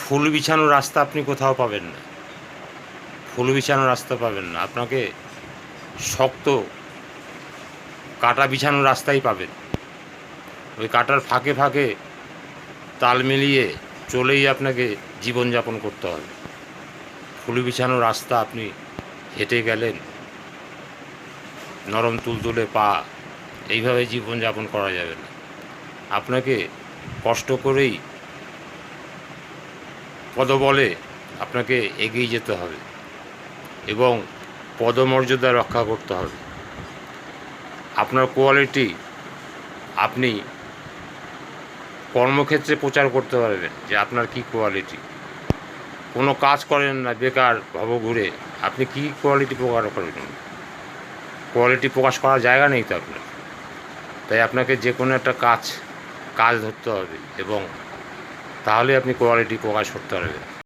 ফুল বিছানো রাস্তা আপনি কোথাও পাবেন না। ফুল বিছানো রাস্তা পাবেন না, আপনাকে শক্ত কাটা বিছানো রাস্তাই পাবেন। ওই কাটার ফাঁকে ফাঁকে তাল মিলিয়ে চলেই আপনাকে জীবনযাপন করতে হবে। ফুল বিছানো রাস্তা আপনি হেঁটে গেলেন, নরম তুলতুলে পা, এইভাবে জীবনযাপন করা যাবে না। আপনাকে কষ্ট করেই পদবলে আপনাকে এগিয়ে যেতে হবে এবং পদমর্যাদা রক্ষা করতে হবে। আপনার কোয়ালিটি আপনি কর্মক্ষেত্রে প্রচার করতে পারবেন যে আপনার কী কোয়ালিটি। কোনো কাজ করেন না, বেকার ভবঘুরে, আপনি কী কোয়ালিটি প্রকাশ করবেন? কোয়ালিটি প্রকাশ করার জায়গা নেই তো আপনার। তাই আপনাকে যে কোনো একটা কাজ ধরতে হবে এবং তাহলে আপনি কোয়ালিটি প্রকাশ করতে পারবেন।